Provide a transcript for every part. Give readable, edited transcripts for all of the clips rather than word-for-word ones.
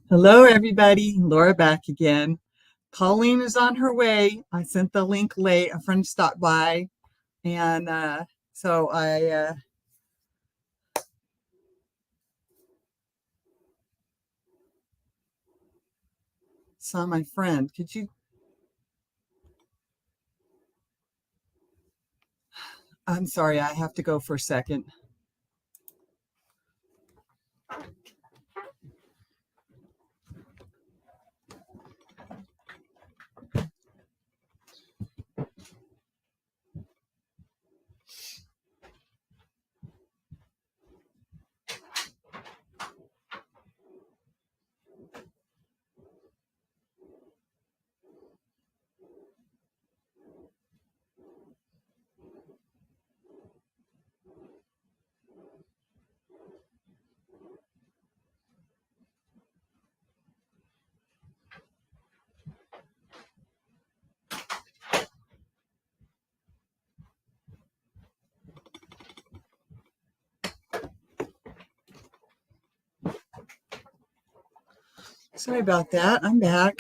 Hello, everybody. Laura back again. Colleen is on her way. I sent the link late. A friend stopped by, and so I saw my friend. Could you? I'm sorry. I have to go for a second. Sorry about that. I'm back,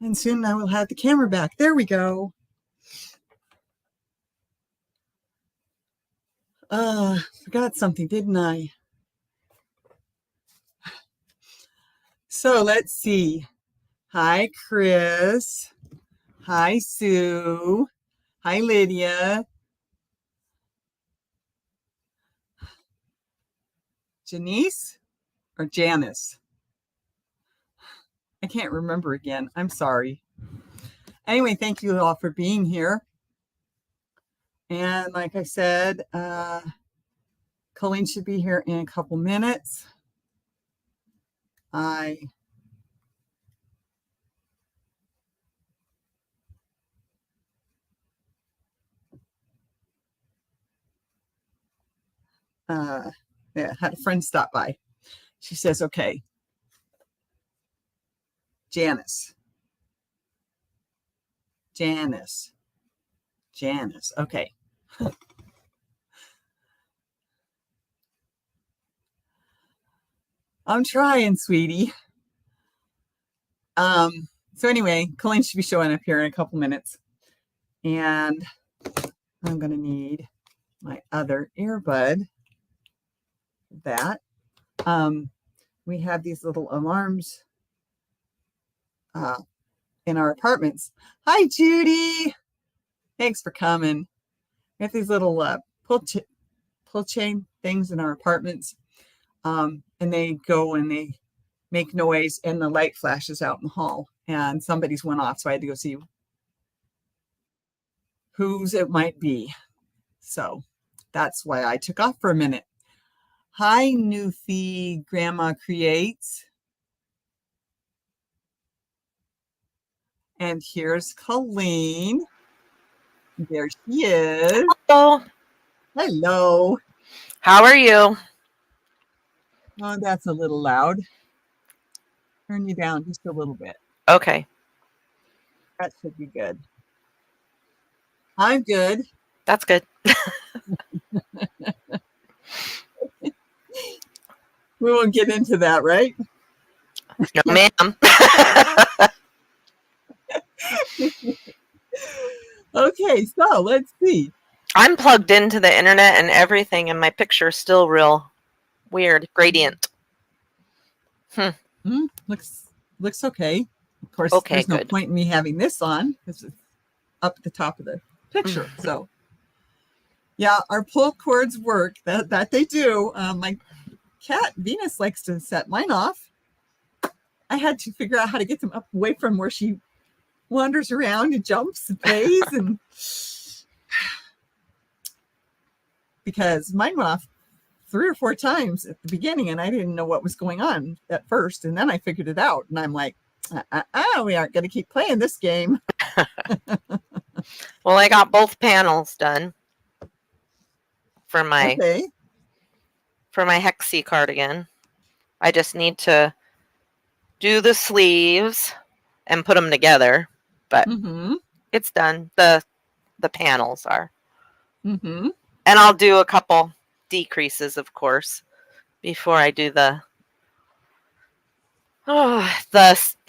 and soon I will have the camera back. There we go. Forgot something, didn't I? So let's see. Hi, Chris. Hi, Sue. Hi, Lydia. Janice or Janice? I can't remember again. I'm sorry. Anyway, thank you all for being here. And like I said, Colleen should be here in a couple minutes. Had a friend stop by. She says, okay, Janice. Okay. I'm trying, sweetie. So anyway, Colleen should be showing up here in a couple minutes. And I'm going to need my other earbud. That. We have these little alarms in our apartments. Hi, Judy. Thanks for coming. We have these little pull chain things in our apartments. And they go and they make noise and the light flashes out in the hall. And somebody's went off, so I had to go see whose it might be. So that's why I took off for a minute. Hi, Newfie Grandma Creates. And here's Colleen. There she is. Hello. Hello. How are you? Oh, that's a little loud. Turn you down just a little bit. Okay. That should be good. I'm good. That's good. We won't get into that, right? No, ma'am. Okay, so let's see. I'm plugged into the internet and everything, and my picture is still real weird. Gradient. Looks okay. Of course, Okay, there's no good. point in me having this on because it's up at the top of the picture. So, yeah, our pull cords work. That they do. My cat Venus likes to set mine off. I had to figure out how to get them up away from where she wanders around and jumps and plays, and because mine went off 3 or 4 times at the beginning, and I didn't know what was going on at first, and then I figured it out, and I'm like, we aren't going to keep playing this game. Well, I got both panels done for my Hexie cardigan. I just need to do the sleeves and put them together, but it's done. The panels are. And I'll do a couple decreases, of course, before I do the Oh,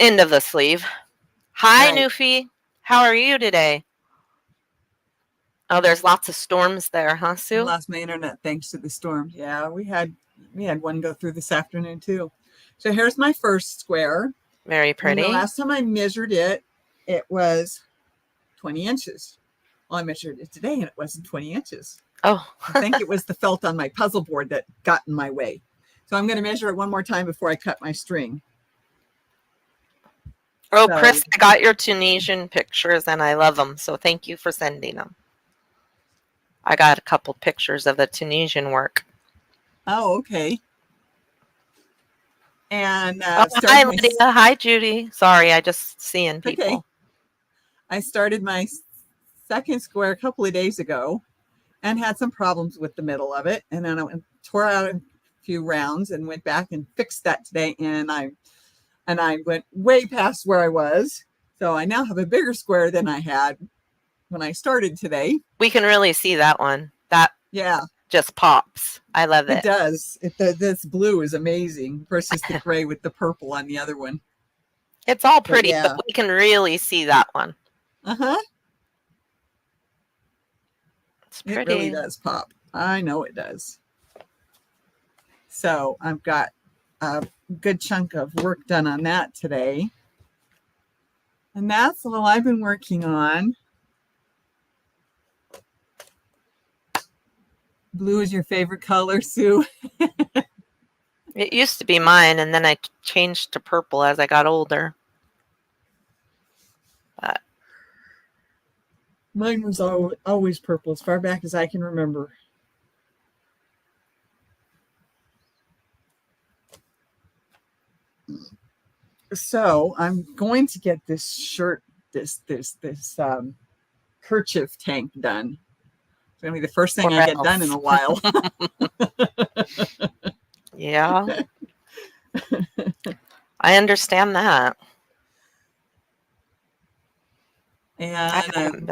end of the sleeve. Hi, Right. Newfie. How are you today? Oh, there's lots of storms there, huh, I Sue? lost my internet thanks to the storm. Yeah, we had one go through this afternoon too. So here's my first square. Very pretty. And the last time I measured it, it was 20 inches. Well, I measured it today and it wasn't 20 inches. Oh. I think it was the felt on my puzzle board that got in my way. So I'm going to measure it one more time before I cut my string. Oh, so, Chris, I got your Tunisian pictures and I love them. So thank you for sending them. I got a couple pictures of the Tunisian work. Oh, okay. And hi, Lydia. Hi, Judy. Sorry, I just seeing people. Okay. I started my second square a couple of days ago and had some problems with the middle of it. And then I tore out a few rounds and went back and fixed that today. And I went way past where I was. So I now have a bigger square than I had when I started today. We can really see that one. That just pops. I love it. It does. This blue is amazing versus the gray with the purple on the other one. It's all pretty, but we can really see that one. Uh-huh. It's pretty. It really does pop. I know it does. So I've got a good chunk of work done on that today. And that's all I've been working on. Blue is your favorite color, Sue? It used to be mine, and then I changed to purple as I got older. But mine was always purple, as far back as I can remember. So I'm going to get this shirt, this kerchief tank done. It's going to be the first thing I get done in a while. Yeah. I understand that. And I haven't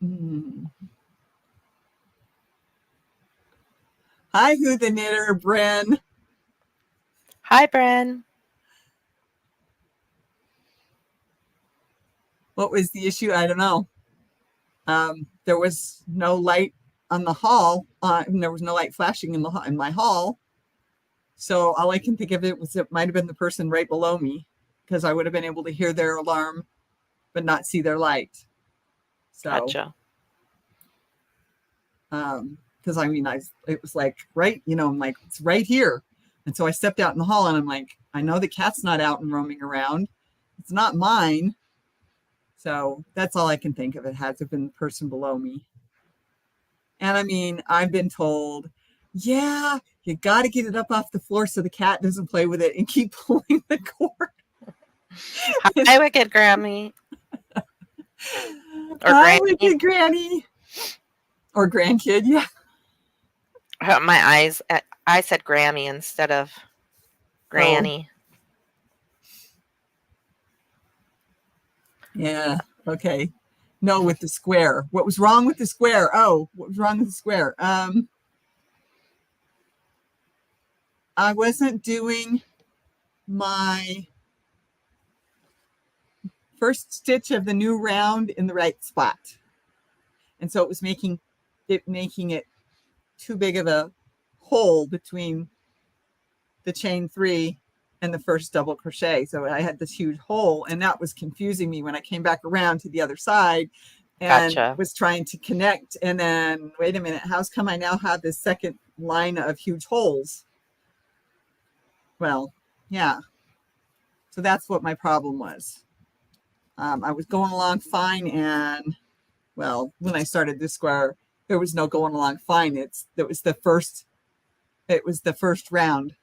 been. Hi, Who the Knitter, Bren. Hi, Bren. What was the issue? I don't know. There was no light on the hall. There was no light flashing in my hall. So all I can think of it might have been the person right below me, because I would have been able to hear their alarm, but not see their light. So, gotcha. Because it was like right, I'm like, it's right here. And so I stepped out in the hall and I'm like, I know the cat's not out and roaming around. It's not mine. So that's all I can think of. It had to have been the person below me. And I mean, I've been told, yeah, you got to get it up off the floor so the cat doesn't play with it and keep pulling the cord. Hi, Wicked Grammy. Hi, Wicked Granny. Or grandkid, yeah. I said Grammy instead of Granny. Yeah, okay. No, with the square. What was wrong with the square? Oh, what was wrong with the square? I wasn't doing my first stitch of the new round in the right spot. And so it was making it too big of a hole between the chain 3 and the first double crochet. So I had this huge hole, and that was confusing me when I came back around to the other side and was trying to connect. And then, wait a minute, how's come I now have this second line of huge holes? Well, yeah. So that's what my problem was. I was going along fine, and well, when I started this square, there was no going along fine. It was the first round,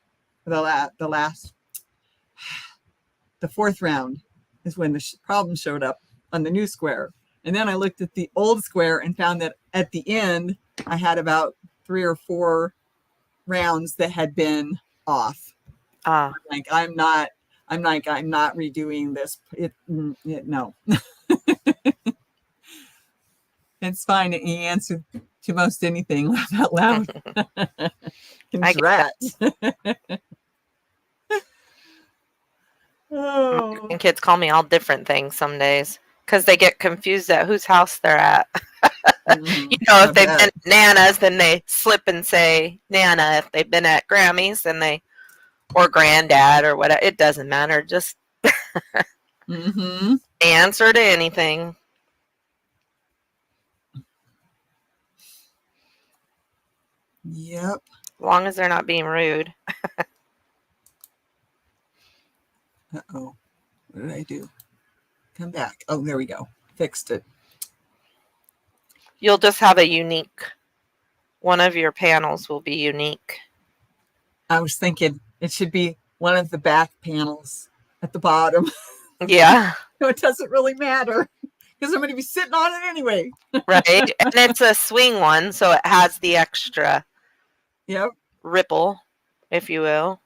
the fourth round is when the problem showed up on the new square. And then I looked at the old square and found that at the end, I had about 3 or 4 rounds that had been off. Like, I'm not redoing this. No. It's fine. He answered to most anything. Laugh out loud. Drat. Oh. And kids call me all different things some days because they get confused at whose house they're at. You know, I if they've been bet. at Nana's, then they slip and say Nana. If they've been at Grammy's, then they, or Granddad or whatever. It doesn't matter. Just answer to anything. Yep. As long as they're not being rude. Uh-oh. What did I do? Come back. Oh, there we go. Fixed it. You'll just have a unique, one of your panels will be unique. I was thinking it should be one of the back panels at the bottom. Yeah. No, it doesn't really matter because I'm going to be sitting on it anyway. Right. And it's a swing one, so it has the extra ripple, if you will.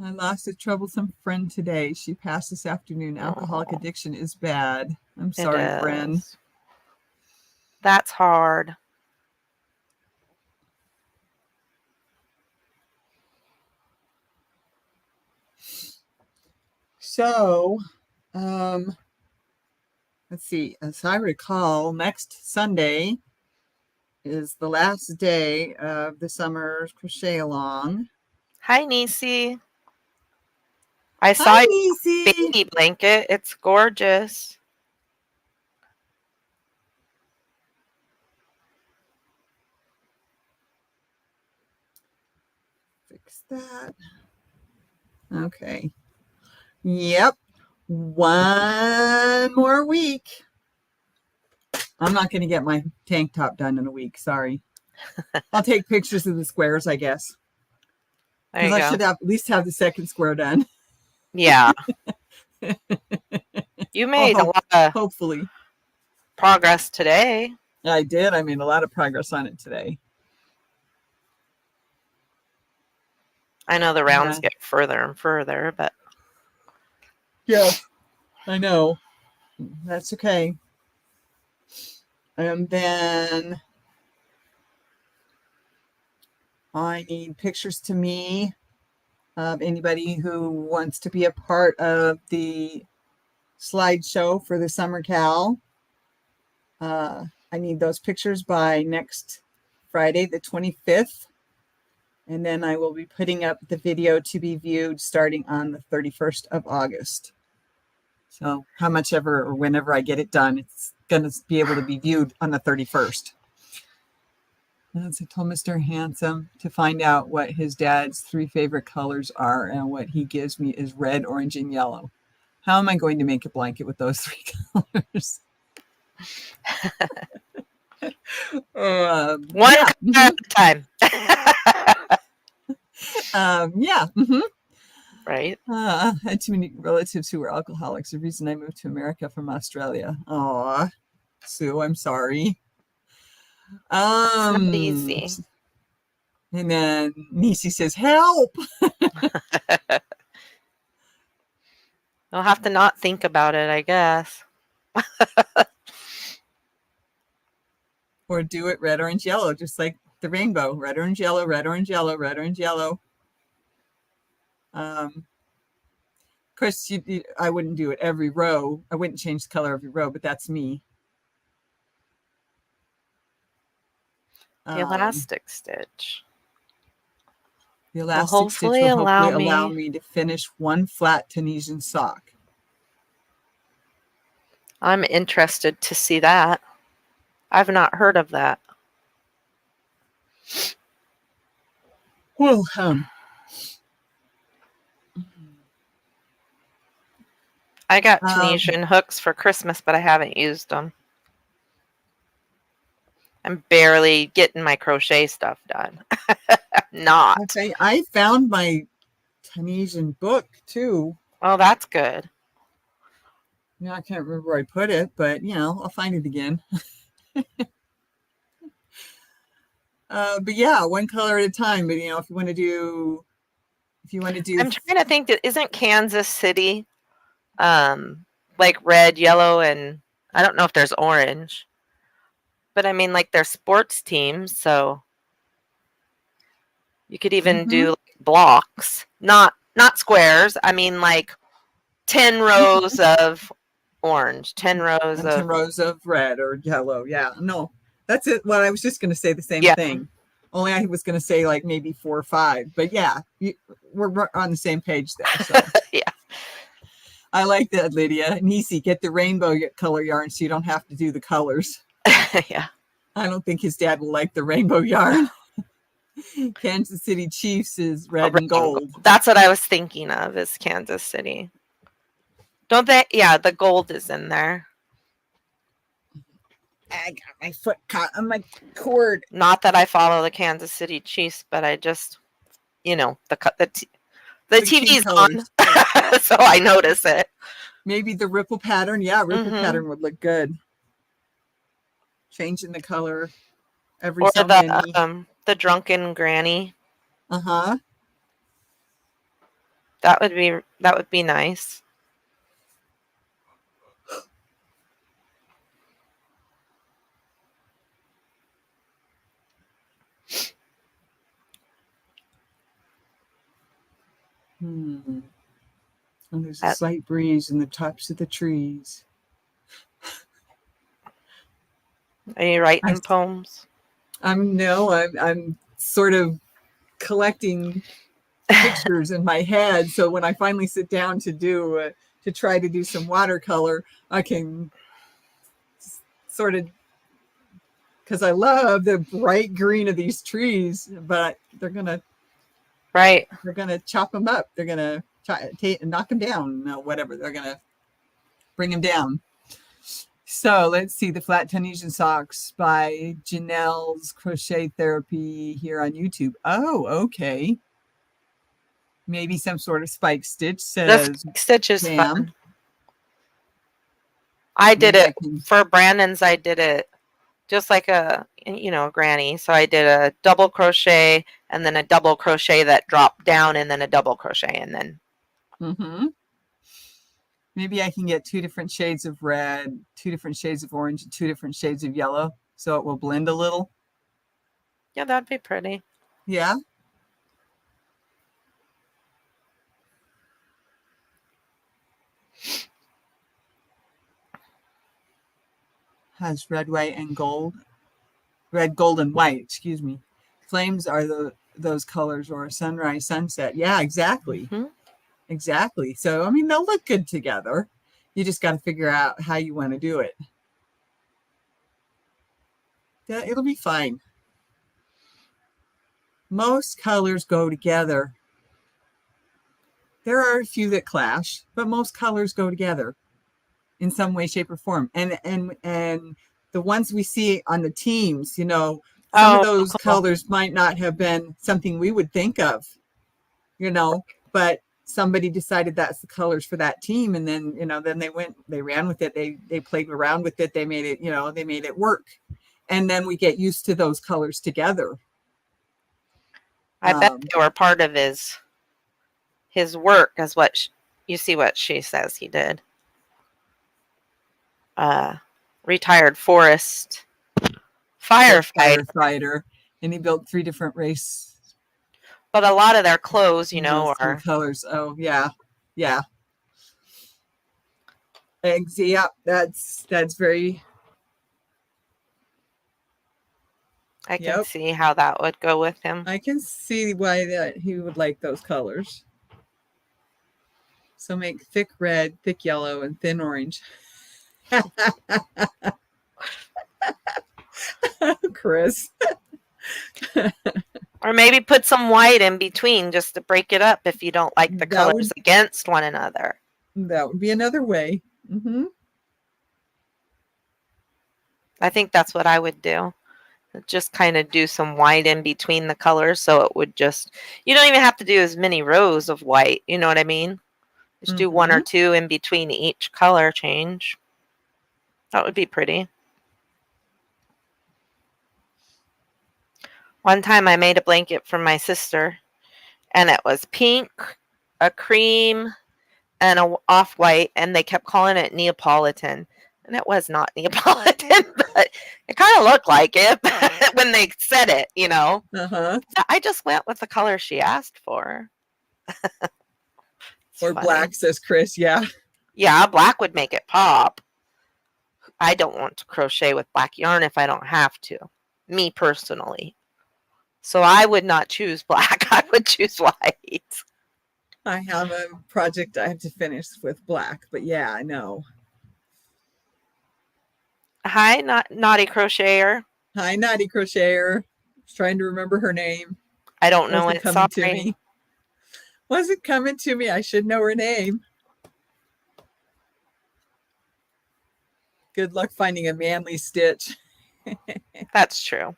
I lost a troublesome friend today. She passed this afternoon. Alcoholic addiction is bad. I'm sorry, friend. That's hard. So, let's see. As I recall, next Sunday is the last day of the summer crochet along. Hi, Niecy. I saw your baby blanket. It's gorgeous. Fix that. Okay. Yep. One more week. I'm not going to get my tank top done in a week. Sorry. I'll take pictures of the squares, I guess. Because I should at least have the second square done. Yeah. You made a lot of hopefully progress today. I did. I made a lot of progress on it today. I know the rounds get further and further, but yeah, I know. That's okay. And then I need pictures to me of anybody who wants to be a part of the slideshow for the Summer Cal. I need those pictures by next Friday, the 25th. And then I will be putting up the video to be viewed starting on the 31st of August. So how much ever or whenever I get it done, it's going to be able to be viewed on the 31st. And so I told Mr. Handsome to find out what his dad's 3 favorite colors are, and what he gives me is red, orange, and yellow. How am I going to make a blanket with those 3 colors? One color at a time. Yeah. Right. I had too many relatives who were alcoholics. The reason I moved to America from Australia. Aw, Sue, I'm sorry. It's not easy. And then Nisi says, help. I'll have to not think about it, I guess. Or do it red, orange, yellow, just like the rainbow. Red, orange, yellow, red, orange, yellow, red, orange, yellow. Of course, I wouldn't do it every row. I wouldn't change the color every row, but that's me. The elastic stitch. The elastic stitch will hopefully allow me to finish one flat Tunisian sock. I'm interested to see that. I've not heard of that. Well, I got Tunisian hooks for Christmas, but I haven't used them. I'm barely getting my crochet stuff done. Not. Okay, I found my Tunisian book too. Oh, that's good. Yeah, I can't remember where I put it, but I'll find it again. But yeah, one color at a time. But if you want to do, I'm trying to think that isn't Kansas City, like red, yellow, and I don't know if there's orange. But I mean, like, they're sports teams, so you could even do blocks. Not not squares. I mean like 10 rows of orange, 10 rows and of 10 rows of red or yellow. Yeah, no, that's it. Well, I was just going to say the same yeah. thing. Only I was going to say like maybe 4 or 5. But yeah, we're on the same page there. So Yeah. I like that, Lydia. Nisi, get the rainbow color yarn so you don't have to do the colors. Yeah. I don't think his dad will like the rainbow yarn. Kansas City Chiefs is red and gold. That's what I was thinking of, is Kansas City. Don't they? Yeah, the gold is in there. I got my foot caught on my cord. Not that I follow the Kansas City Chiefs, but I just, you know, the TV's on, so I notice it. Maybe the ripple pattern. Yeah, ripple pattern would look good. Changing the color every or so many. The drunken granny. Uh-huh. That would be nice. And there's a slight breeze in the tops of the trees. Are you writing poems? I'm sort of collecting pictures in my head. So when I finally sit down to try to do some watercolor, I can sort of, because I love the bright green of these trees, but they're gonna chop them up. They're gonna knock them down. No, whatever. They're gonna bring them down. So let's see, the Flat Tunisian Socks by Janelle's Crochet Therapy here on YouTube. Oh, okay. Maybe some sort of spike stitch, says The spike stitch is Pam. fun. I did it for Brandon's. I did it just like a granny. So I did a double crochet and then a double crochet that dropped down and then a double crochet and then. Maybe I can get 2 different shades of red, 2 different shades of orange, and 2 different shades of yellow, so it will blend a little. Yeah, that'd be pretty. Yeah. Has red, white, and gold. Red, gold, and white, excuse me. Flames are those colors, or a sunrise, sunset. Yeah, exactly. Exactly. So, I mean, they'll look good together. You just got to figure out how you want to do it. Yeah, it'll be fine. Most colors go together. There are a few that clash, but most colors go together in some way, shape, or form. And the ones we see on the teams, some of those colors might not have been something we would think of, but somebody decided that's the colors for that team, and then then they ran with it, they played around with it, they made it they made it work, and then we get used to those colors together. I bet they were part of his work, as what you see what she says he did. Retired forest firefighter, and he built 3 different race. But a lot of their clothes, are colors. Oh, yeah. Yeah. Eggs, yeah, that's very. I can see how that would go with him. I can see why that he would like those colors. So make thick red, thick yellow, and thin orange. Chris. Or maybe put some white in between just to break it up if you don't like the colors against one another. That would be another way. I think that's what I would do. Just kind of do some white in between the colors, so it would just, you don't even have to do as many rows of white, you know what I mean? Just do 1 or 2 in between each color change. That would be pretty. One time I made a blanket for my sister, and it was pink, a cream, and a off-white, and they kept calling it Neapolitan. And it was not Neapolitan, but it kind of looked like it when they said it, So I just went with the color she asked for. Or funny. black, says Chris. Yeah. Yeah, black would make it pop. I don't want to crochet with black yarn if I don't have to. Me personally. So I would not choose black. I would choose white. I have a project I have to finish with black, but yeah, I know. Hi, naughty crocheter. Hi, Naughty Crocheter. I was trying to remember her name. I don't know Wasn't it. coming to Sorry. me. Wasn't coming to me. I should know her name. Good luck finding a manly stitch. That's true.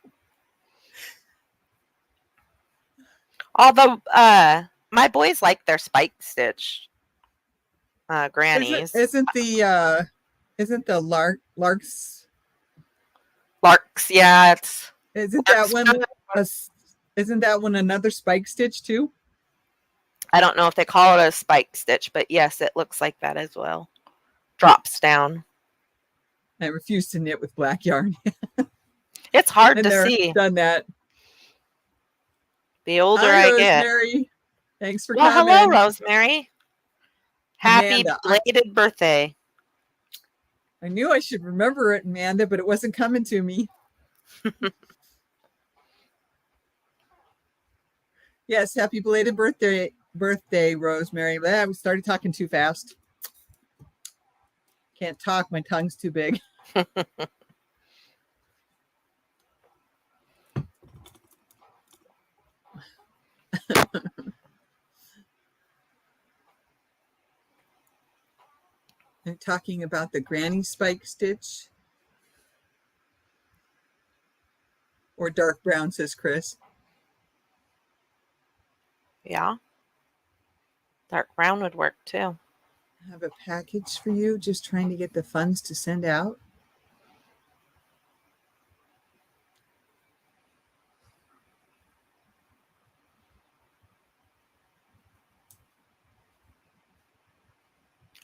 Although my boys like their spike stitch grannies. Isn't the larks? Larks, yeah, it's Isn't larks. that one another spike stitch too? I don't know if they call it a spike stitch, but yes, it looks like that as well. Drops down. I refuse to knit with black yarn. It's hard to see. Done that. The older Hi, I get. Rosemary. Thanks for Well, coming. hello, Rosemary. Happy Amanda, belated birthday. I knew I should remember it, Amanda, but it wasn't coming to me. Yes, happy belated birthday, Rosemary. We started talking too fast. Can't talk, my tongue's too big. I'm talking about the granny spike stitch. Or dark brown, says Chris. Yeah. Dark brown would work too. I have a package for you, just trying to get the funds to send out.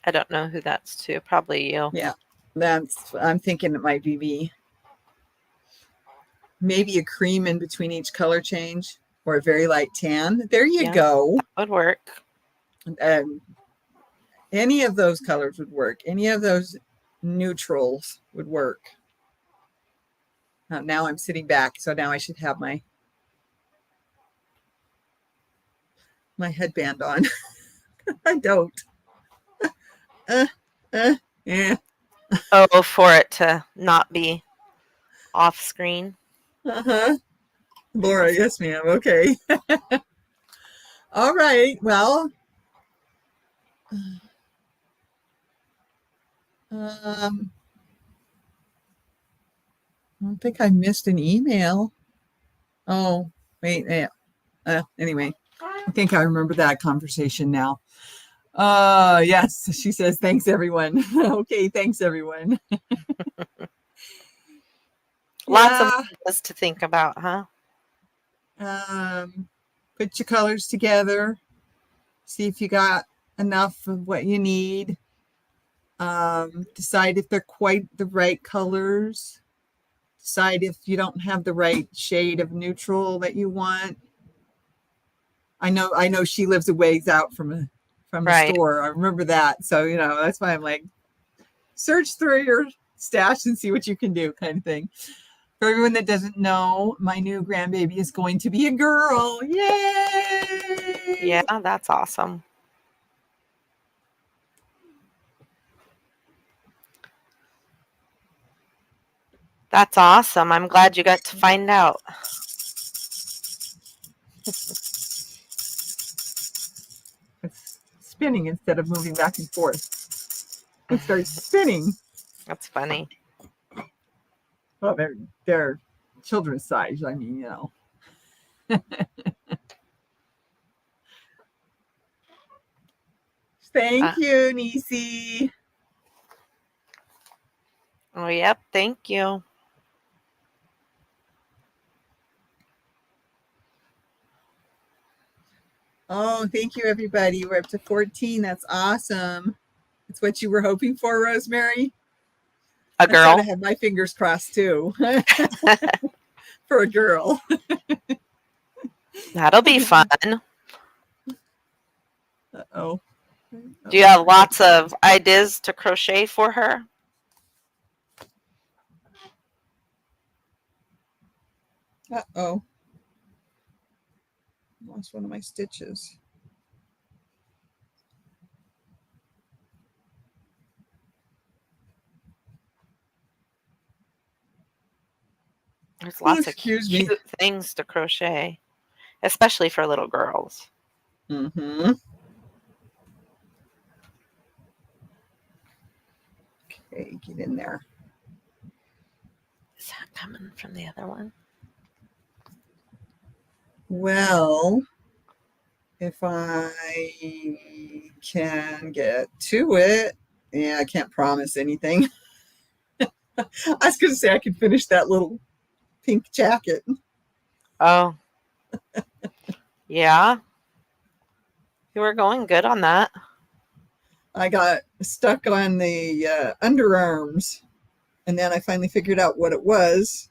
I don't know who that's to. Probably you. Yeah, I'm thinking it might be me. Maybe a cream in between each color change or a very light tan. There you go. That would work. Any of those colors would work. Any of those neutrals would work. Now I'm sitting back, so now I should have my headband on. I don't. Yeah. Oh, for it to not be off screen. Laura, yes, ma'am. Okay. All right. Well, I don't think I missed an email. Oh, wait. Yeah. Anyway, I think I remember that conversation now. Yes, she says, thanks, everyone. Okay, thanks, everyone. Lots of ideas to think about, huh? Put your colors together. See if you got enough of what you need. Decide if they're quite the right colors. Decide if you don't have the right shade of neutral that you want. I know she lives a ways out from the store. I remember that. So, that's why I'm like, search through your stash and see what you can do, kind of thing. For everyone that doesn't know, my new grandbaby is going to be a girl. Yay! Yeah, that's awesome. That's awesome. I'm glad you got to find out. It's spinning instead of moving back and forth. It starts spinning. That's funny. Well, they're children's size. I mean, Thank you, Nisi. Oh, yep. Thank you. Oh, thank you, everybody. We're up to 14. That's awesome. That's what you were hoping for, Rosemary? A girl? I had my fingers crossed, too. For a girl. That'll be fun. Uh-oh. Do you have lots of ideas to crochet for her? Uh-oh. Lost one of my stitches. There's lots of Excuse cute me. things to crochet, especially for little girls. Mm-hmm. Okay, get in there. Is that coming from the other one? Well, if I can get to it, yeah, I can't promise anything. I was going to say I could finish that little pink jacket. Oh, yeah. You were going good on that. I got stuck on the underarms, and then I finally figured out what it was,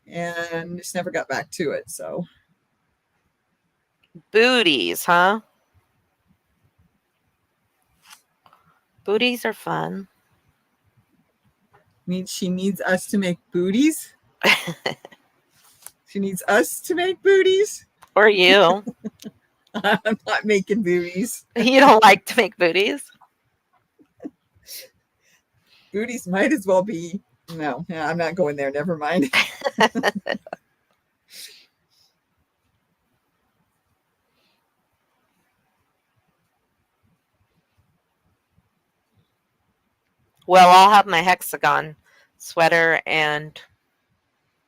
and just never got back to it. So Booties, huh? Booties are fun. she needs us to make booties. She needs us to make booties. Or you. I'm not making booties. You don't like to make booties? Booties might as well be. No, I'm not going there. Never mind. Well, I'll have my hexagon sweater and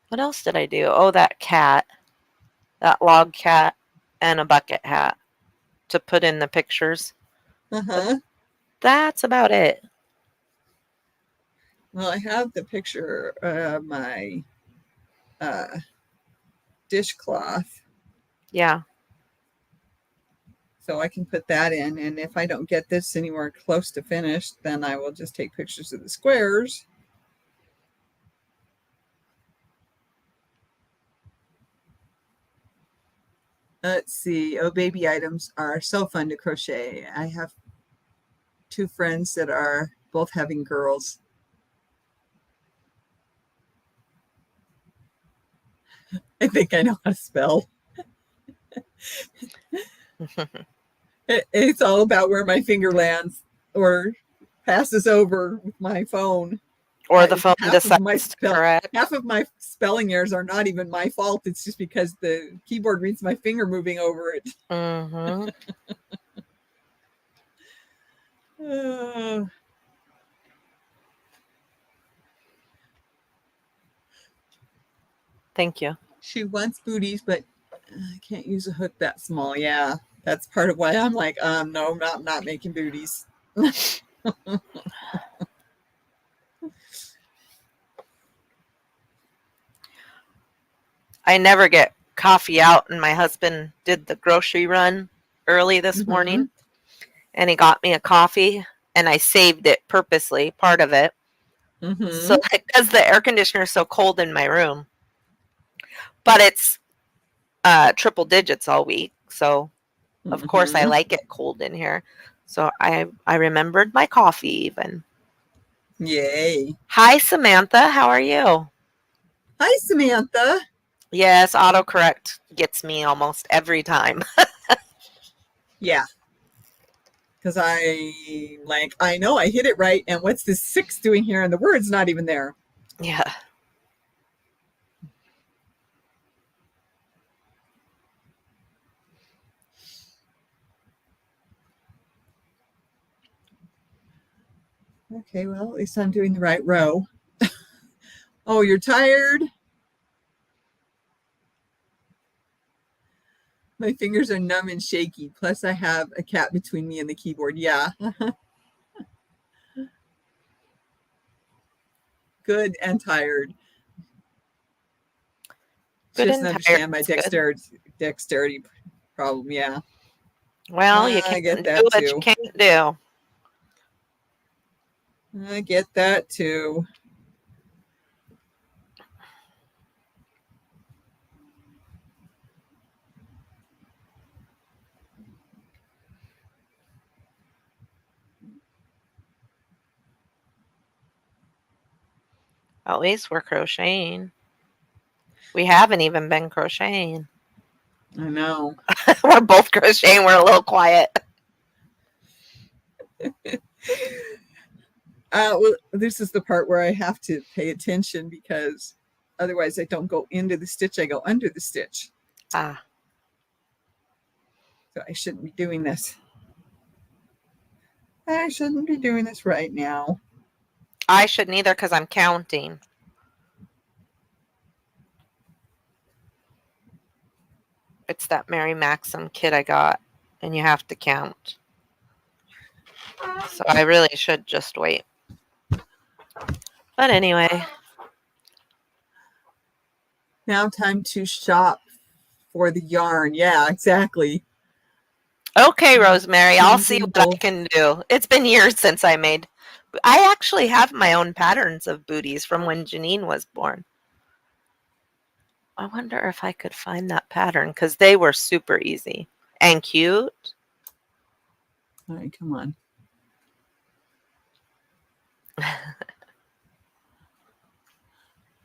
what else did I do? Oh, that cat, that log cat, and a bucket hat to put in the pictures. Uh-huh. That's about it. Well, I have the picture of my dishcloth. Yeah. So I can put that in. And if I don't get this anywhere close to finished, then I will just take pictures of the squares. Let's see. Oh, baby items are so fun to crochet. I have two friends that are both having girls. I think I know how to spell. It's all about where my finger lands or passes over with my phone. Or the phone decides to correct. Half of my spelling errors are not even my fault. It's just because the keyboard reads my finger moving over it. Mm-hmm. Thank you. She wants booties, but I can't use a hook that small. Yeah, that's part of why I'm like, no, not making booties. I never get coffee out, and my husband did the grocery run early this morning, and he got me a coffee, and I saved it purposely, part of it. So because the air conditioner is so cold in my room, but it's triple digits all week, so of course I like it cold in here. So I remembered my coffee even. Yay. Hi, Samantha. How are you? Hi, Samantha. Yes, autocorrect gets me almost every time. Yeah. Because I know I hit it right, and what's this 6 doing here? And the word's not even there. Yeah. Okay, well, at least I'm doing the right row. Oh, you're tired? My fingers are numb and shaky. Plus, I have a cat between me and the keyboard. Yeah. Good and tired. She doesn't understand my dexterity problem. Yeah. Well, you I can't get do that what you too. can't do. I get that too. At least we're crocheting. We haven't even been crocheting. I know. We're both crocheting. We're a little quiet. Well, this is the part where I have to pay attention because otherwise I don't go into the stitch. I go under the stitch. Ah. So I shouldn't be doing this. I shouldn't be doing this right now. I shouldn't either because I'm counting. It's that Mary Maxim kit I got, and you have to count. So I really should just wait. But anyway. Now time to shop for the yarn. Yeah, exactly. Okay, Rosemary, I'll see what I can do. It's been years since I made. I actually have my own patterns of booties from when Janine was born. I wonder if I could find that pattern because they were super easy and cute. All right, come on.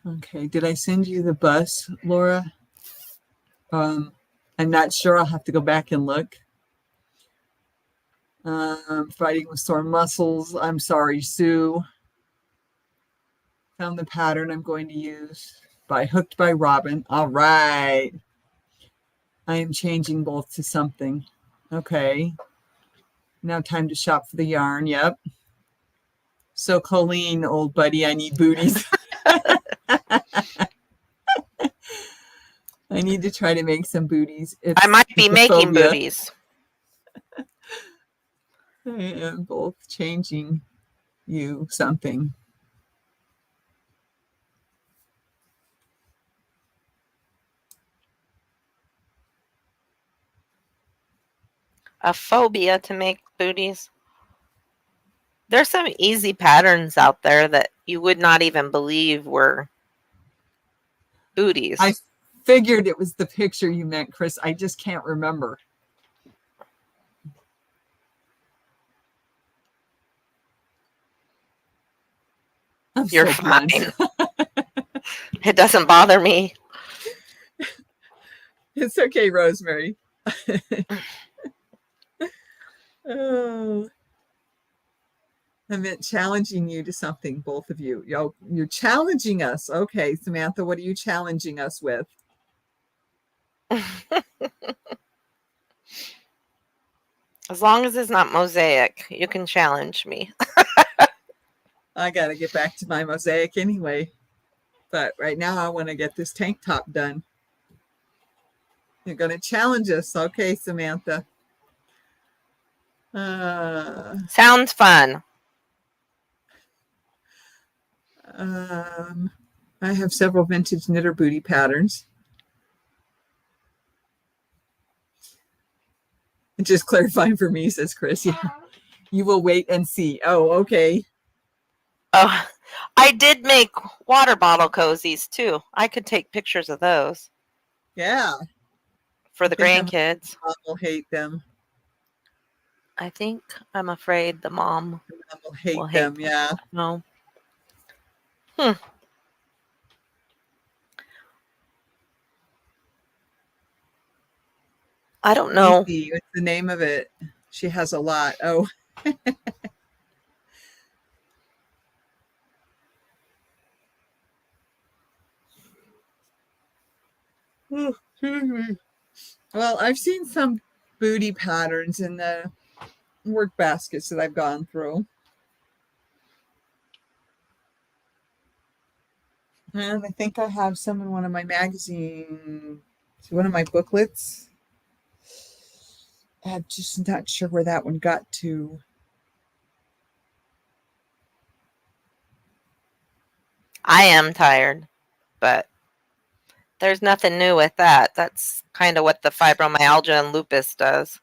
Okay, did I send you the bus, Laura? I'm not sure. I'll have to go back and look. Fighting with sore muscles. I'm sorry, Sue. Found the pattern I'm going to use. Hooked by Robin. All right. I am changing both to something. Okay. Now time to shop for the yarn. Yep. So Colleen, old buddy, I need booties. I need to try to make some booties. I might be making booties. I am both changing you something. A phobia to make booties. There's some easy patterns out there that you would not even believe were booties. I figured it was the picture you meant, Chris. I just can't remember. You're so fine. It doesn't bother me. It's okay, Rosemary. Oh, I meant challenging you to something, both of you. You're challenging us. Okay, Samantha, what are you challenging us with? As long as it's not mosaic, you can challenge me. I got to get back to my mosaic anyway. But right now I want to get this tank top done. You're going to challenge us. Okay, Samantha. Sounds fun. I have several vintage knitter booty patterns. Just clarifying for me, says Chris. Yeah, you will wait and see. Oh, okay. Oh, I did make water bottle cozies too. I could take pictures of those. Yeah. For the grandkids. Mom will hate them. I'm afraid the mom will hate them. Yeah. No. I don't know. What's the name of it? She has a lot. Oh. Well, I've seen some booty patterns in the work baskets that I've gone through. And I think I have some in one of my magazines, one of my booklets. I'm just not sure where that one got to. I am tired, but there's nothing new with that. That's kind of what the fibromyalgia and lupus does.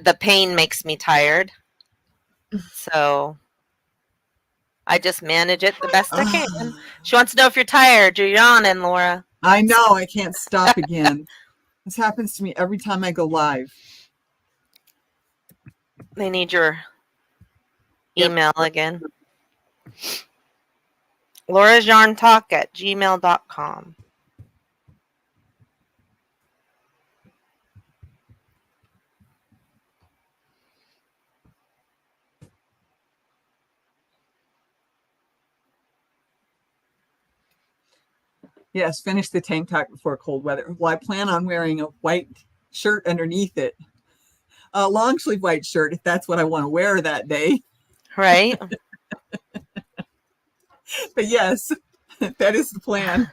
The pain makes me tired. So I just manage it the best I can. She wants to know if you're tired. You're yawning, Laura. I know. I can't stop again. This happens to me every time I go live. They need your email again. laurasyarntalk@gmail.com. Yes, finish the tank top before cold weather. Well, I plan on wearing a white shirt underneath it. A long sleeve white shirt, if that's what I want to wear that day. Right? But yes, that is the plan.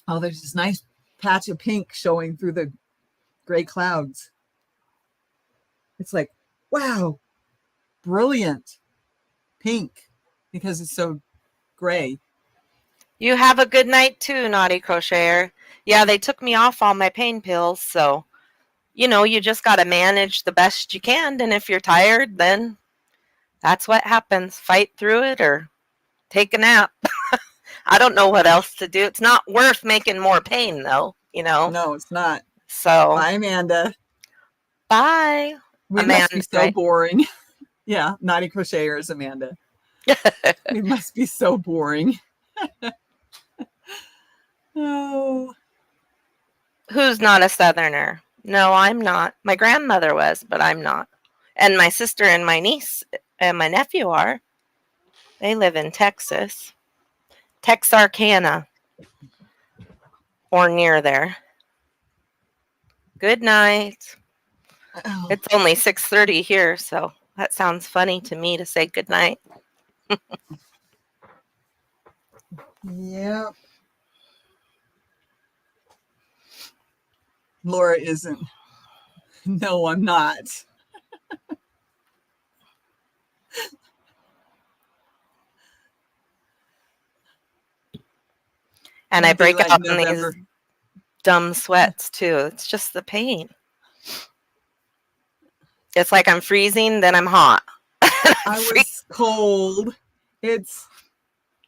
Oh, there's this nice patch of pink showing through the gray clouds. It's like, wow, brilliant pink because it's so gray. You have a good night too, Naughty Crocheter. Yeah, they took me off all my pain pills, so you just got to manage the best you can, and if you're tired, then that's what happens. Fight through it or take a nap. I don't know what else to do. It's not worth making more pain, though, No, it's not. So, bye, Amanda. Bye. We Amanda, must be so boring. Yeah, Naughty Crocheter is Amanda. We must be so boring. Oh. Who's not a Southerner? No, I'm not. My grandmother was, but I'm not. And my sister and my niece and my nephew are. They live in Texas. Texarkana. Or near there. Good night. Oh. It's only 6:30 here, so that sounds funny to me to say good night. Yep. Laura isn't. No, I'm not. And I break out in these dumb sweats too. It's just the pain. It's like I'm freezing, then I'm hot. I was cold. It's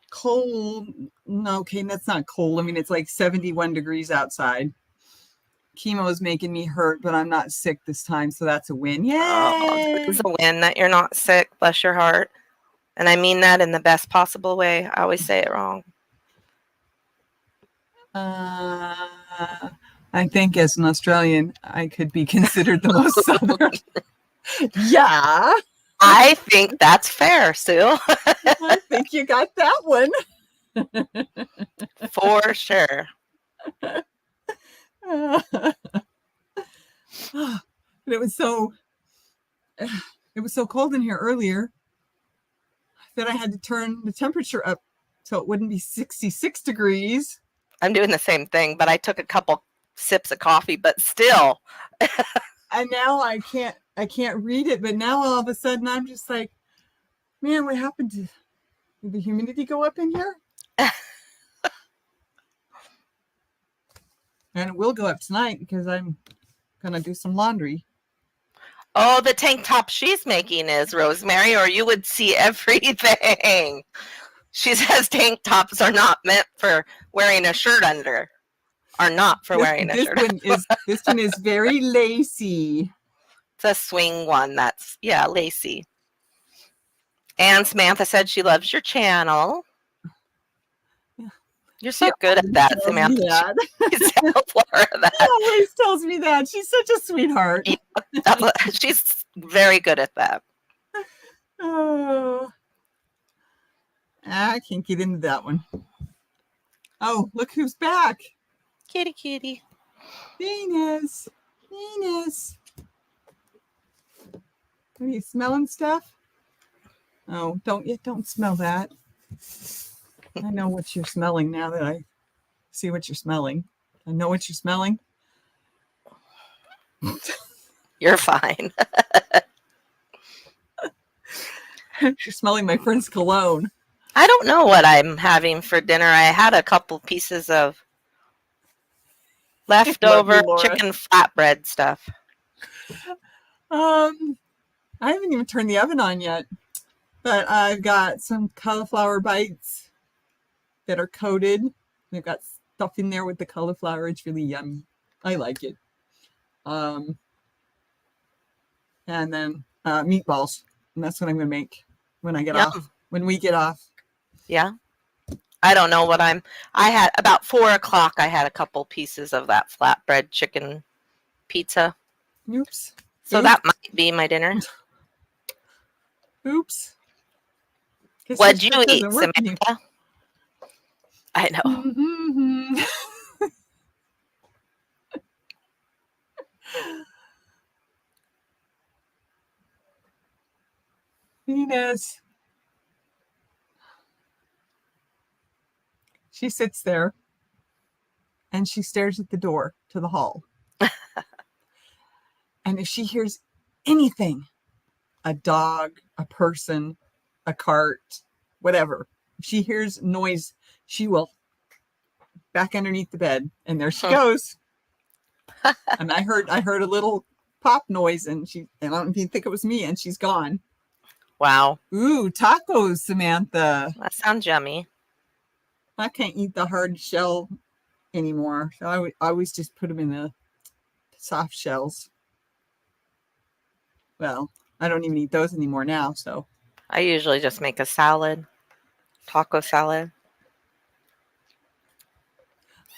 cold. No, okay, that's not cold. I mean, it's like 71 degrees outside. Chemo is making me hurt, but I'm not sick this time, so that's a win. Yay! Oh, it's a win that you're not sick. Bless your heart. And I mean that in the best possible way. I always say it wrong. I think as an Australian, I could be considered the most Southern. Yeah. I think that's fair, Sue. I think you got that one. For sure. It was so cold in here earlier that I had to turn the temperature up so it wouldn't be 66 degrees. I'm doing the same thing, but I took a couple sips of coffee, but still. And now I can't read it, but now all of a sudden I'm just like, man, what happened to, did the humidity go up in here? And it will go up tonight because I'm gonna do some laundry. Oh, the tank top she's making is Rosemary, or you would see everything. She says tank tops are not meant for wearing a shirt under. Are not for wearing a shirt under. This one is very lacy. It's a swing one. That's, yeah, lacy. And Samantha said she loves your channel. You're so good at that, Samantha. She tells Laura that. She always tells me that. She's such a sweetheart. Yeah, she's very good at that. Oh, I can't get into that one. Oh, look who's back. Kitty. Venus. Are you smelling stuff? Oh, don't smell that. I know what you're smelling now that I see what you're smelling. I know what you're smelling. You're fine. You're smelling my friend's cologne. I don't know what I'm having for dinner. I had a couple pieces of leftover chicken flatbread stuff. I haven't even turned the oven on yet, but I've got some cauliflower bites that are coated. They've got stuff in there with the cauliflower. It's really yummy. I like it. and then meatballs. And that's what I'm going to make when I get Yum. off, when we get off. Yeah. I don't know what I had about 4:00. I had a couple pieces of that flatbread chicken pizza. Oops. So Oops. that might be my dinner. Oops. What'd you eat, Samantha? I know. Mm-hmm. Venus. She sits there and she stares at the door to the hall. And if she hears anything, a dog, a person, a cart, whatever, if she hears noise, she will back underneath the bed, and there she goes. And I heard a little pop noise, and I don't even think it was me, and she's gone. Wow. Ooh, tacos, Samantha. That sounds yummy. I can't eat the hard shell anymore, so I always just put them in the soft shells. Well, I don't even eat those anymore now, so. I usually just make a salad, taco salad.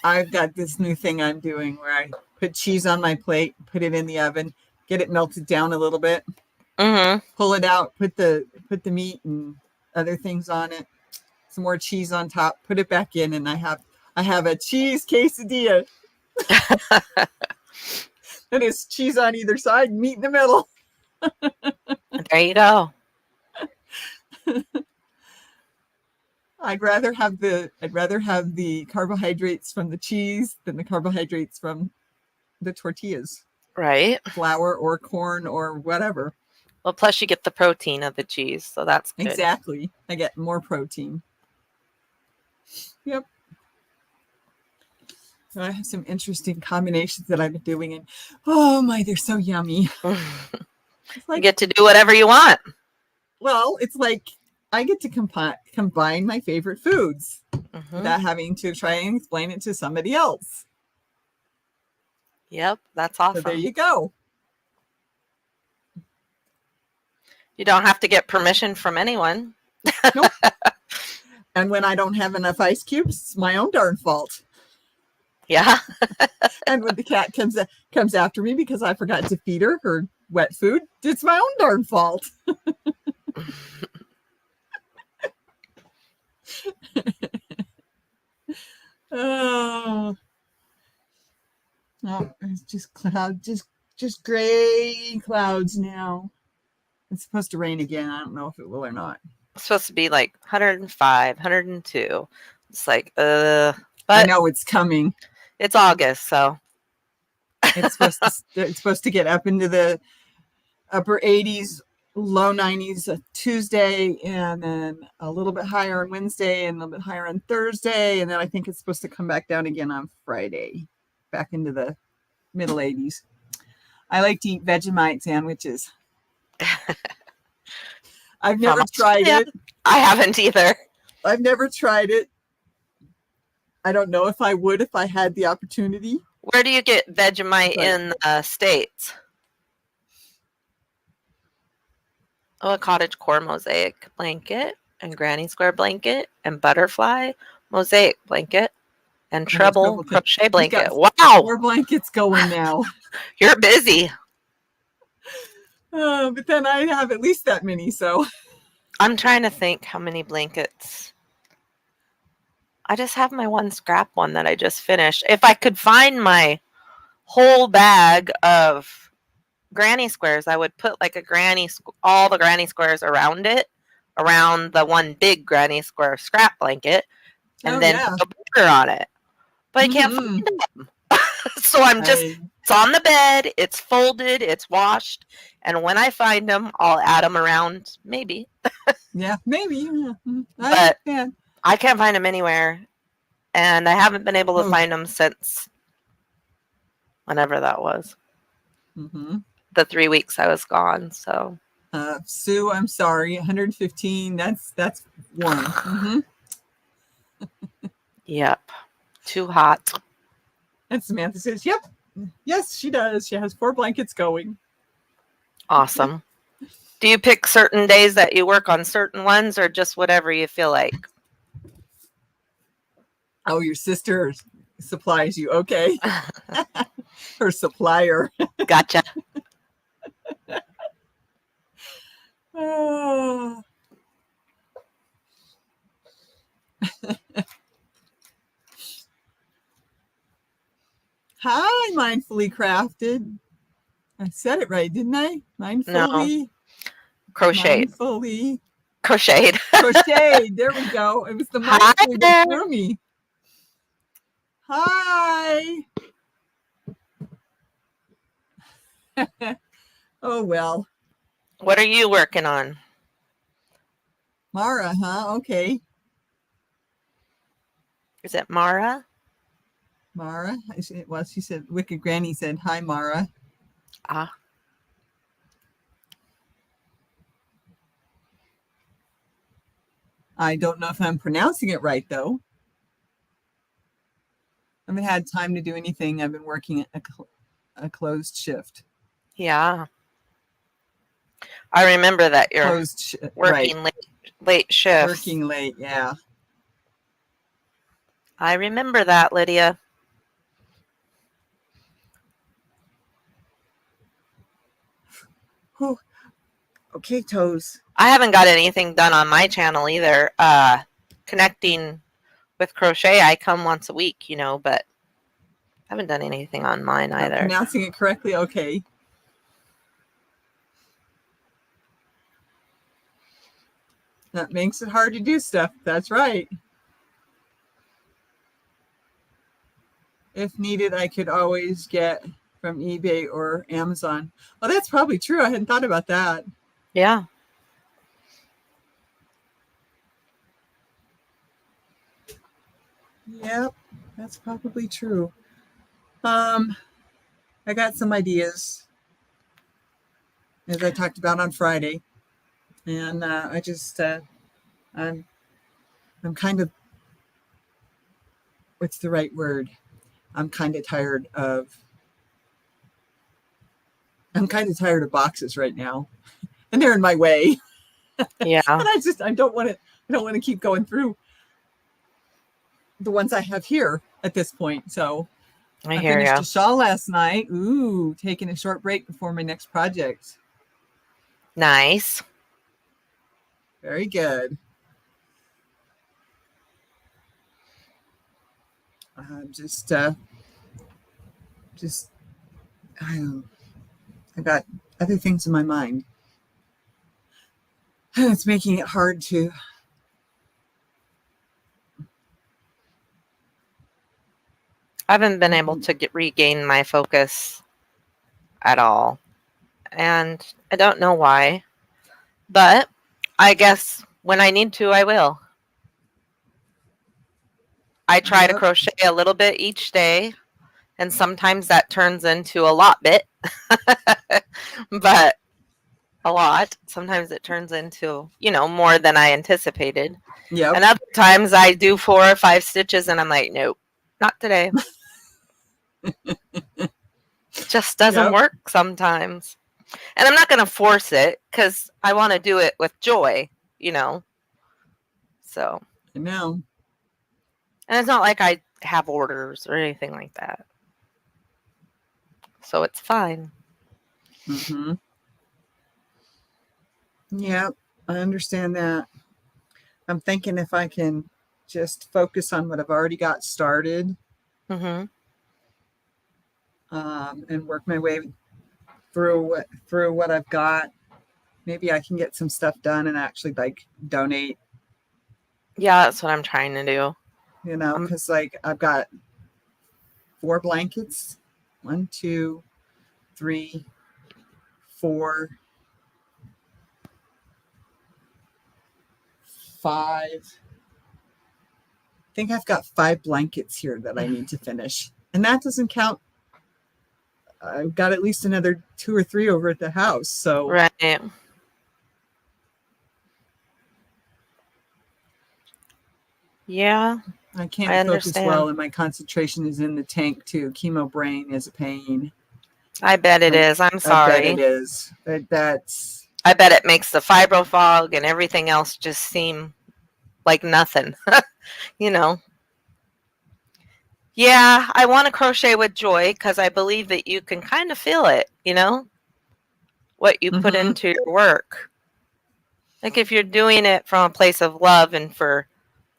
I've got this new thing I'm doing where I put cheese on my plate, put it in the oven, get it melted down a little bit, pull it out, put the meat and other things on it, some more cheese on top, put it back in, and I have a cheese quesadilla. And it's cheese on either side, meat in the middle. There you go. I'd rather have the carbohydrates from the cheese than the carbohydrates from the tortillas. Right. Flour or corn or whatever. Well, plus you get the protein of the cheese, so that's good. Exactly. I get more protein. Yep. So I have some interesting combinations that I've been doing, and oh my, they're so yummy. You get to do whatever you want. Well, it's like I get to combine my favorite foods without having to try and explain it to somebody else. Yep, that's awesome. So there you go. You don't have to get permission from anyone. Nope. And when I don't have enough ice cubes, it's my own darn fault. Yeah. And when the cat comes after me because I forgot to feed her wet food, it's my own darn fault. Oh, it's just just gray clouds now. It's supposed to rain again. I don't know if it will or not. It's supposed to be like 105, 102. It's like, but I know it's coming. It's August, so it's supposed to get up into the upper 80s, low 90s Tuesday, and then a little bit higher on Wednesday, and a little bit higher on Thursday, and then I think it's supposed to come back down again on Friday, back into the middle 80s. I like to eat Vegemite sandwiches. I've never tried it. I haven't either. I've never tried it. I don't know if I would if I had the opportunity. Where do you get Vegemite in the States? Oh, a cottage core mosaic blanket and granny square blanket and butterfly mosaic blanket and treble crochet blanket. Wow. 4 blankets going now. You're busy. But then I have at least that many, so. I'm trying to think how many blankets. I just have my one scrap one that I just finished. If I could find my whole bag of granny squares, I would put like all the granny squares around it, around the one big granny square scrap blanket, and then put a border on it. But I can't find them. So it's on the bed, it's folded, it's washed, and when I find them, I'll add them around, maybe. Yeah, maybe. Yeah. But I can't find them anywhere, and I haven't been able to find them since whenever that was. The 3 weeks I was gone, so. Sue, I'm sorry, 115, that's warm. Yep. Too hot. And Samantha says, yep. Yes, she does. She has 4 blankets going. Awesome. Do you pick certain days that you work on certain ones or just whatever you feel like? Oh, your sister supplies you. Okay. Her supplier. Gotcha. Oh. Hi, Mindfully Crafted. I said it right, didn't I? Mindfully. Crocheted. Mindfully. Crocheted. Crocheted. There we go. It was the Hi mindfully there. that threw me. Hi. Oh, well. What are you working on? Mara, huh? Okay. Is it Mara? Mara. Well, she said, Wicked Granny said, hi, Mara. Ah. I don't know if I'm pronouncing it right, though. I haven't had time to do anything. I've been working a closed shift. Yeah. I remember that you're working right. late shifts. Working late, yeah. I remember that, Lydia. Whew. Okay, toes. I haven't got anything done on my channel either. Connecting with crochet, I come once a week, but I haven't done anything on mine either. Pronouncing it correctly? Okay. That makes it hard to do stuff. That's right. If needed, I could always get from eBay or Amazon. Oh, that's probably true. I hadn't thought about that. Yeah. Yep, that's probably true. I got some ideas, as I talked about on Friday, and I just I'm kind of, what's the right word? I'm kind of tired of boxes right now, and they're in my way. Yeah. And I don't want to keep going through the ones I have here at this point. So I finished a shawl last night. Ooh, taking a short break before my next project. Nice. Very good. I got other things in my mind. It's making it hard to. I haven't been able to regain my focus at all. And I don't know why. But I guess when I need to, I will. I try to crochet a little bit each day. And sometimes that turns into a lot bit. But a lot. Sometimes it turns into, more than I anticipated. Yeah. And other times I do 4 or 5 stitches and I'm like, nope, not today. Just doesn't work sometimes. And I'm not going to force it because I want to do it with joy, So. I know. And it's not like I have orders or anything like that. So it's fine. Mm-hmm. Yeah, I understand that. I'm thinking if I can just focus on what I've already got started, mm-hmm. And work my way through what I've got, maybe I can get some stuff done and actually donate. Yeah, that's what I'm trying to do. Because I've got 4 blankets, 1, 2, 3, 4, 5. I think I've got 5 blankets here that I need to finish, and that doesn't count. I've got at least another 2 or 3 over at the house. So right. Yeah. I can't focus well, and my concentration is in the tank too. Chemo brain is a pain. I bet it is. I'm I bet sorry. it is. That's. I bet it makes the fibro fog and everything else just seem like nothing. You know. Yeah, I want to crochet with joy because I believe that you can kind of feel it, what you put Mm-hmm. into your work. Like if you're doing it from a place of love and for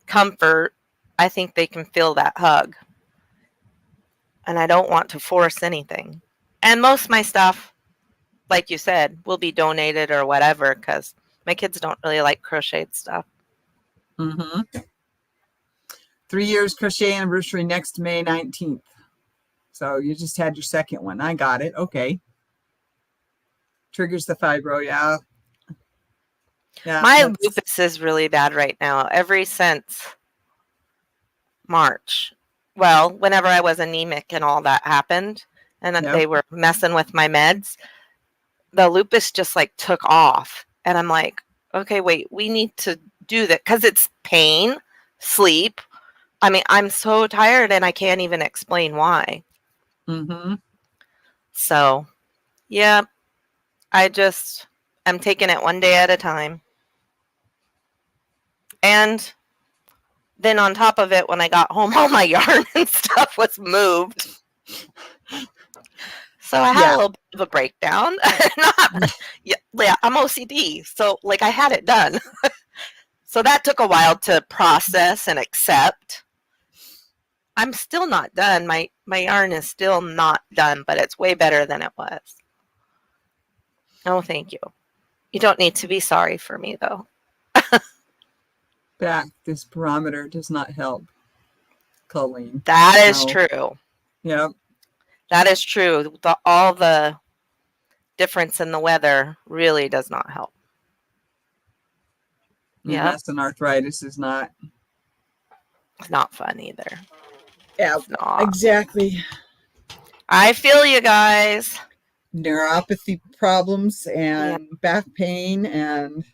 comfort, I think they can feel that hug. And I don't want to force anything. And most of my stuff, like you said, will be donated or whatever because my kids don't really like crocheted stuff. Mm-hmm. 3 years crochet anniversary next May 19th. So you just had your second one. I got it. Okay. Triggers the fibro. Yeah. Yeah. My lupus is really bad right now. Ever since March. Well, whenever I was anemic and all that happened, and then they were messing with my meds, the lupus just like took off. And I'm like, okay, wait, we need to do that because it's pain, sleep. I mean, I'm so tired and I can't even explain why. Mm-hmm. So, yeah, I'm taking it one day at a time. And then on top of it, when I got home, all my yarn and stuff was moved. So I had a little bit of a breakdown. Yeah, I'm OCD. So like I had it done. So that took a while to process and accept. I'm still not done. My yarn is still not done, but it's way better than it was. Oh, thank you. You don't need to be sorry for me though. This barometer does not help, Colleen. That is true. Yep. That is true. All the difference in the weather really does not help. Yeah. MS and arthritis is not. It's not fun either. Yeah, exactly. I feel you guys. Neuropathy problems and back pain and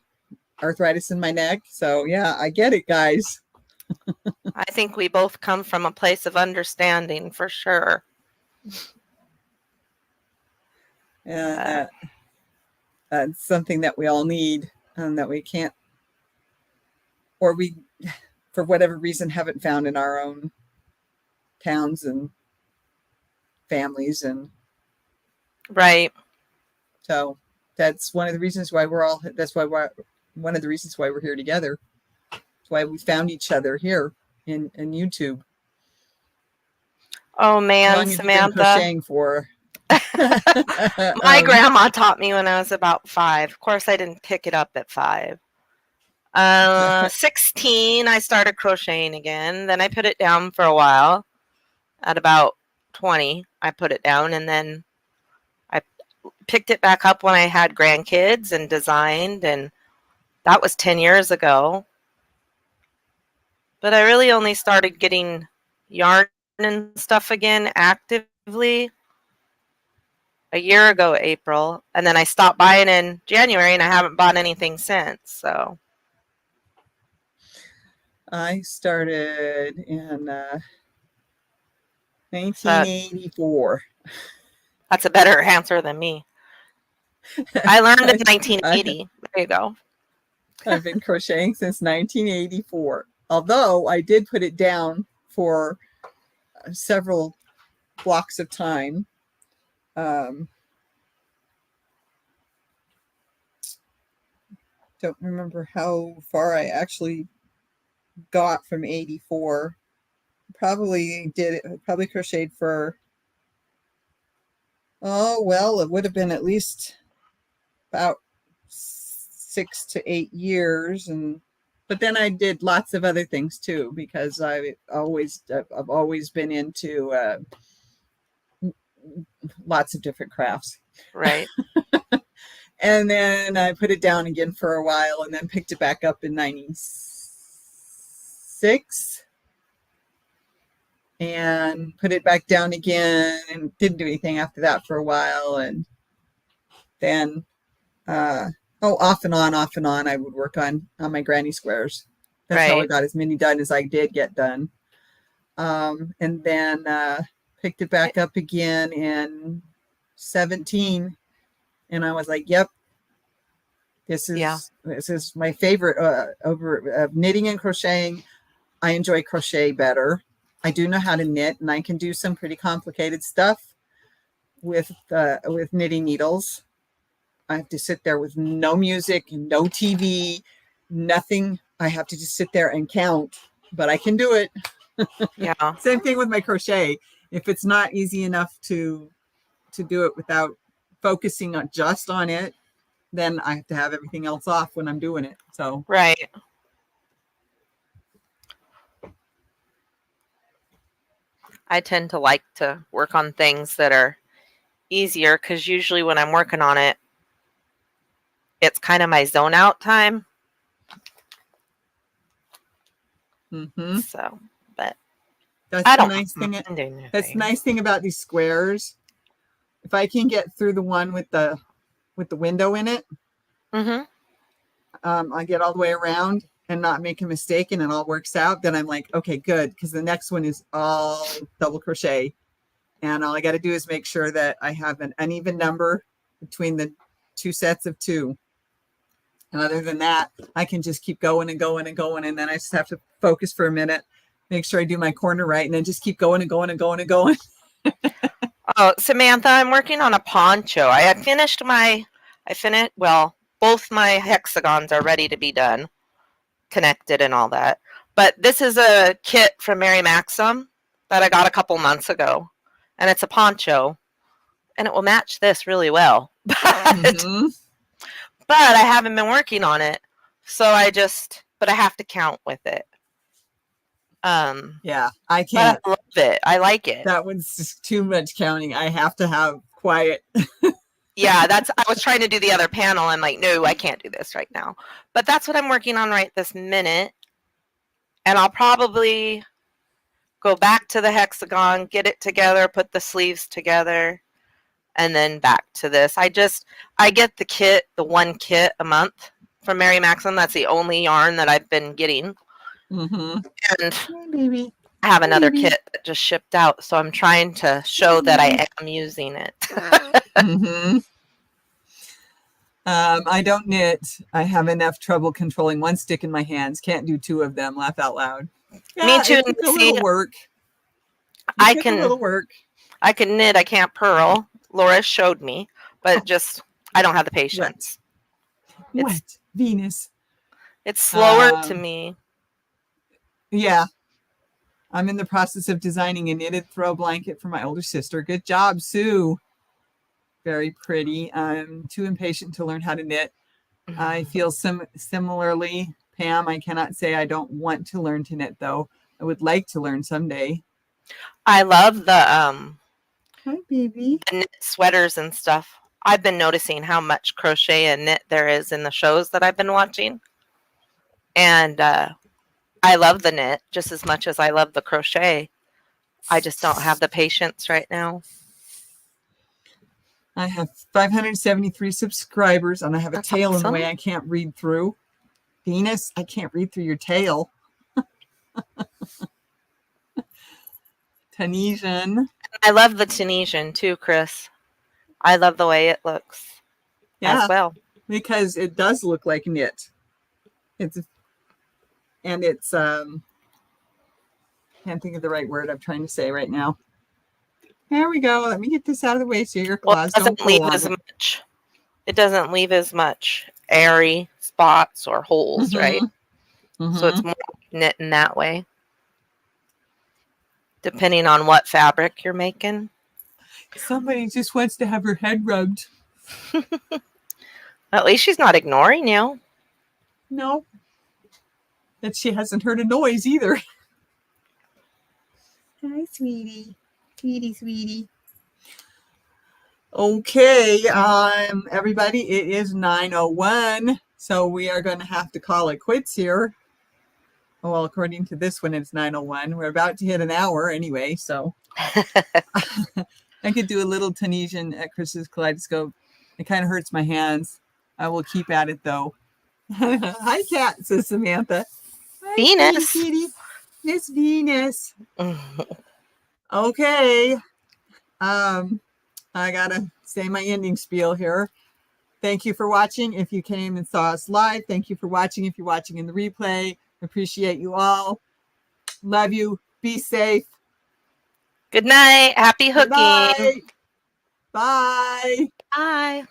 arthritis in my neck. So yeah, I get it, guys. I think we both come from a place of understanding for sure. And that's something that we all need and that we can't, or we, for whatever reason, haven't found in our own towns and families. And right. So that's one of the reasons why one of the reasons why we're here together. That's why we found each other here in YouTube. Oh man, How long have Samantha. you been crocheting for? My grandma taught me when I was about 5. Of course, I didn't pick it up at 5. 16, I started crocheting again. Then I put it down for a while. At about 20, I put it down, and then I picked it back up when I had grandkids and designed, and that was 10 years ago. But I really only started getting yarn and stuff again actively a year ago, April, and then I stopped buying in January, and I haven't bought anything since. So I started in 1984. That's a better answer than me. I learned in 1980. There you go. I've been crocheting since 1984. Although I did put it down for several blocks of time. Don't remember how far I actually got from 84. Probably crocheted for, it would have been at least about 6 to 8 years. But then I did lots of other things too, because I've always been into lots of different crafts. Right. And then I put it down again for a while and then picked it back up in 96 and put it back down again and didn't do anything after that for a while. And then, off and on, I would work on my granny squares. That's how I got as many done as I did get done. And then picked it back up again in 17, and I was like, yep, this is my favorite over knitting and crocheting. I enjoy crochet better. I do know how to knit, and I can do some pretty complicated stuff with knitting needles. I have to sit there with no music, no TV, nothing. I have to just sit there and count, but I can do it. Yeah. Same thing with my crochet. If it's not easy enough to do it without focusing on just on it, then I have to have everything else off when I'm doing it. So right. I tend to like to work on things that are easier because usually when I'm working on it, it's kind of my zone out time. mm-hmm. So, but that's I the don't nice thing. anything. That's the nice thing about these squares. If I can get through the one with the window in it, Mm-hmm. I get all the way around and not make a mistake, and it all works out. Then I'm like, okay, good, because the next one is all double crochet, and all I got to do is make sure that I have an uneven number between the two sets of two. And other than that, I can just keep going and going and going, and then I just have to focus for a minute, make sure I do my corner right, and then just keep going and going and going and going. Oh, Samantha, I'm working on a poncho. Both my hexagons are ready to be done, connected and all that. But this is a kit from Mary Maxim that I got a couple months ago, and it's a poncho, and it will match this really well. Mm-hmm. But I haven't been working on it, but I have to count with it. Yeah, I can't. But I love it. I like it. That one's just too much counting. I have to have quiet. Yeah, I was trying to do the other panel. I'm like, no, I can't do this right now. But that's what I'm working on right this minute. And I'll probably go back to the hexagon, get it together, put the sleeves together, and then back to this. I get the one kit a month from Mary Maxim. That's the only yarn that I've been getting. Mm-hmm. And hey, baby. I have another kit that just shipped out, so I'm trying to show that I am using it. Mm-hmm. I don't knit. I have enough trouble controlling one stick in my hands. Can't do two of them. Laugh out loud. Yeah, Me too. It took a little work. I can knit. I can't purl. Laura showed me, but I don't have the patience. What? Venus. It's slower to me. Yeah. I'm in the process of designing a knitted throw blanket for my older sister. Good job, Sue. Very pretty. I'm too impatient to learn how to knit. I feel similarly, Pam. I cannot say I don't want to learn to knit, though. I would like to learn someday. I love the hi, baby. The knit sweaters and stuff. I've been noticing how much crochet and knit there is in the shows that I've been watching. And I love the knit just as much as I love the crochet. I just don't have the patience right now. I have 573 subscribers, and I have a tail in the way I can't read through. Venus, I can't read through your tail. Tunisian. I love the Tunisian too, Chris. I love the way it looks as well. Because it does look like knit. It's can't think of the right word I'm trying to say right now. There we go. Let me get this out of the way so your claws don't pull on it. It doesn't leave as much airy spots or holes, right? Mm-hmm. So it's more knit in that way. Depending on what fabric you're making. Somebody just wants to have her head rubbed. At least she's not ignoring you. No. That she hasn't heard a noise either. Hi, sweetie. Sweetie. Okay, everybody, it is 9:01, so we are going to have to call it quits here. Well, according to this one, it's 9:01. We're about to hit an hour anyway, so I could do a little Tunisian at Chris's Kaleidoscope. It kind of hurts my hands. I will keep at it, though. Hi, Kat, says Samantha. Hi, Venus. sweetie. Miss Venus. Okay. I gotta say my ending spiel here. Thank you for watching. If you came and saw us live, thank you for watching. If you're watching in the replay, appreciate you all. Love you. Be safe. Good night. Happy Good hooking. night. Bye. Bye.